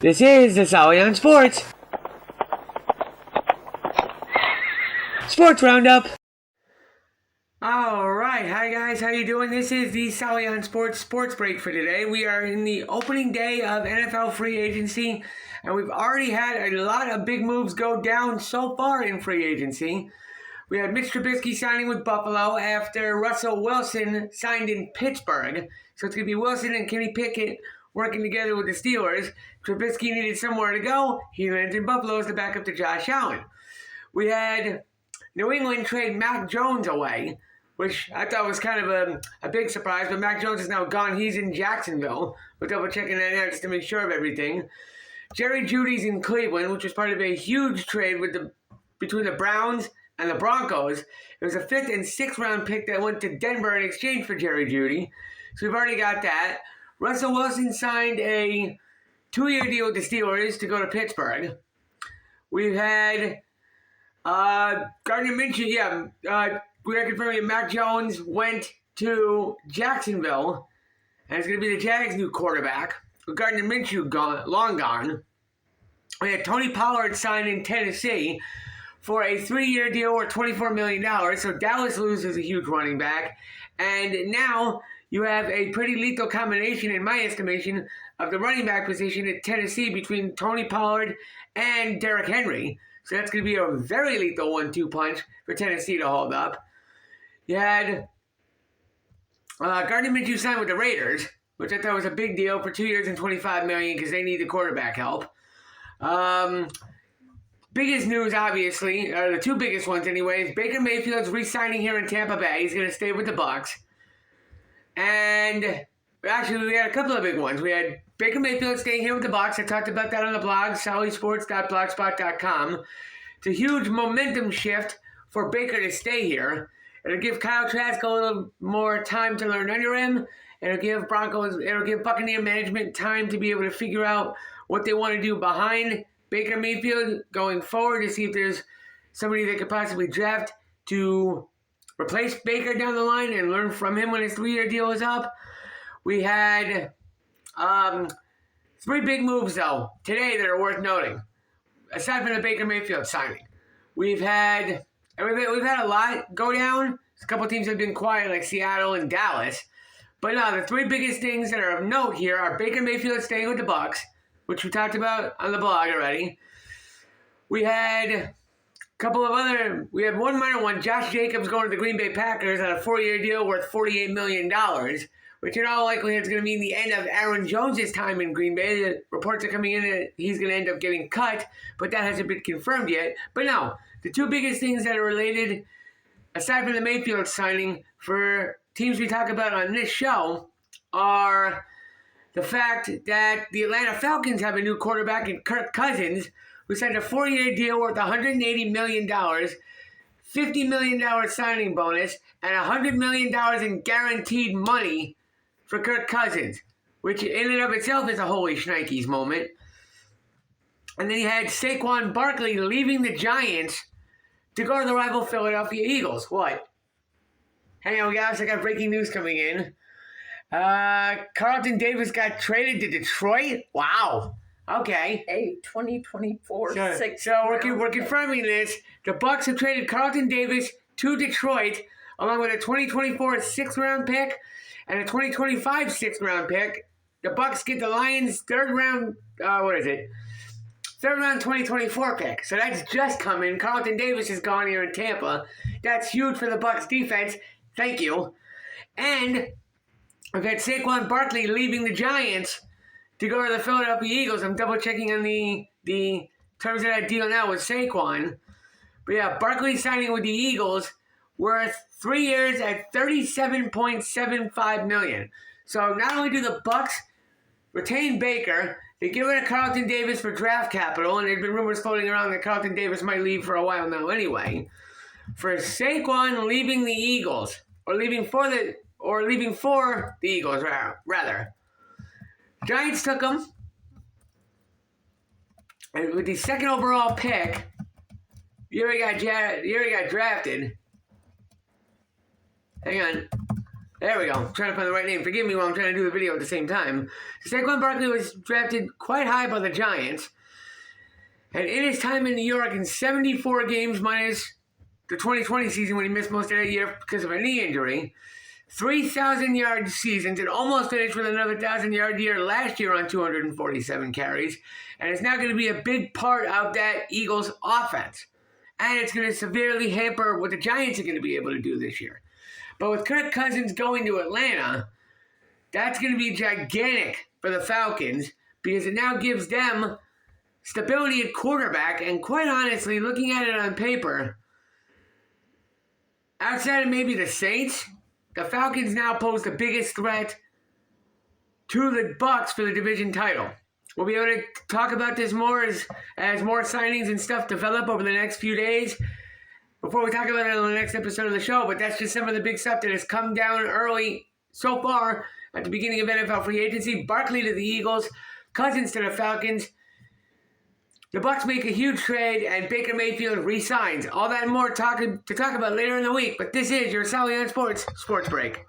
This is the Sally on Sports. Sports Roundup. Alright, hi guys, how you doing? This is the Sally on Sports break for today. We are in the opening day of NFL free agency, and we've already had a lot of big moves go down so far in free agency. We had Mitch Trubisky signing with Buffalo after Russell Wilson signed in Pittsburgh. So it's going to be Wilson and Kenny Pickett working together with the Steelers. Trubisky needed somewhere to go. He landed in Buffalo as the backup to Josh Allen. We had New England trade Mac Jones away, which I thought was kind of a big surprise, but Mac Jones is now gone. He's in Jacksonville. We're double checking that out just to make sure of everything. Jerry Jeudy's in Cleveland, which was part of a huge trade between the Browns and the Broncos. It was a 5th and 6th round pick that went to Denver in exchange for Jerry Jeudy. So we've already got that. Russell Wilson signed a 2-year deal with the Steelers to go to Pittsburgh. We've had Gardner Minshew, we are confirming Mac Jones went to Jacksonville, and it's going to be the Jags' new quarterback. With Gardner Minshew long gone. We had Tony Pollard signed in Tennessee for a 3-year deal worth $24 million. So Dallas loses a huge running back. And now you have a pretty lethal combination, in my estimation, of the running back position at Tennessee between Tony Pollard and Derrick Henry. So that's going to be a very lethal 1-2 punch for Tennessee to hold up. You had Gardner Minshew signed with the Raiders, which I thought was a big deal for 2 years and $25 million because they need the quarterback help. Biggest news, obviously, the two biggest ones anyways, Baker Mayfield's re-signing here in Tampa Bay. He's going to stay with the Bucs. And actually, we had a couple of big ones. We had Baker Mayfield staying here with the Bucs. I talked about that on the blog, sallysports.blogspot.com. It's a huge momentum shift for Baker to stay here. It'll give Kyle Trask a little more time to learn under him. It'll give Buccaneer management time to be able to figure out what they want to do behind Baker Mayfield going forward to see if there's somebody they could possibly draft to replace Baker down the line and learn from him when his 3-year deal is up. We had 3 big moves, though, today that are worth noting, aside from the Baker Mayfield signing. We've had a lot go down. A couple teams have been quiet, like Seattle and Dallas. But no, the 3 biggest things that are of note here are Baker Mayfield staying with the Bucs, which we talked about on the blog already. We had we had one minor one. Josh Jacobs going to the Green Bay Packers on a 4-year deal worth $48 million, which in all likelihood is going to mean the end of Aaron Jones' time in Green Bay. The reports are coming in that he's going to end up getting cut, but that hasn't been confirmed yet. But no, the 2 biggest things that are related, aside from the Mayfield signing, for teams we talk about on this show are the fact that the Atlanta Falcons have a new quarterback in Kirk Cousins, who signed a 4-year deal worth $180 million, $50 million signing bonus, and $100 million in guaranteed money for Kirk Cousins, which in and of itself is a holy shnikes moment. And then you had Saquon Barkley leaving the Giants to go to the rival Philadelphia Eagles. What? Hang on, guys, I got breaking news coming in. Carlton Davis got traded to Detroit? Wow. Okay. A 2024 6th So we're confirming this. The Bucs have traded Carlton Davis to Detroit, along with a 2024 6th round pick and a 2025 6th round pick. The Bucs get the Lions' 3rd round 2024 pick. So that's just coming. Carlton Davis is gone here in Tampa. That's huge for the Bucs defense. Thank you. And we've had Saquon Barkley leaving the Giants to go to the Philadelphia Eagles. I'm double checking on the terms of that deal now with Saquon. But yeah, Barkley signing with the Eagles worth 3 years at $37.75 million. So not only do the Bucs retain Baker, they give it to Carlton Davis for draft capital, and there's been rumors floating around that Carlton Davis might leave for a while now anyway. For Saquon leaving the Eagles, or leaving for the Eagles, rather. Giants took him, and with the 2nd overall pick, the year he got drafted. Hang on. There we go. I'm trying to find the right name. Forgive me while I'm trying to do the video at the same time. Saquon Barkley was drafted quite high by the Giants. And in his time in New York, in 74 games minus the 2020 season when he missed most of that year because of a knee injury, 3,000-yard seasons, and almost finished with another 1,000-yard year last year on 247 carries. And it's now going to be a big part of that Eagles offense. And it's going to severely hamper what the Giants are going to be able to do this year. But with Kirk Cousins going to Atlanta, that's going to be gigantic for the Falcons because it now gives them stability at quarterback. And quite honestly, looking at it on paper, outside of maybe the Saints, the Falcons now pose the biggest threat to the Bucs for the division title. We'll be able to talk about this more as more signings and stuff develop over the next few days before we talk about it on the next episode of the show. But that's just some of the big stuff that has come down early so far at the beginning of NFL free agency. Barkley to the Eagles, Cousins to the Falcons. The Bucs make a huge trade, and Baker Mayfield re-signs. All that and more to talk about later in the week. But this is your Sally on Sports Break.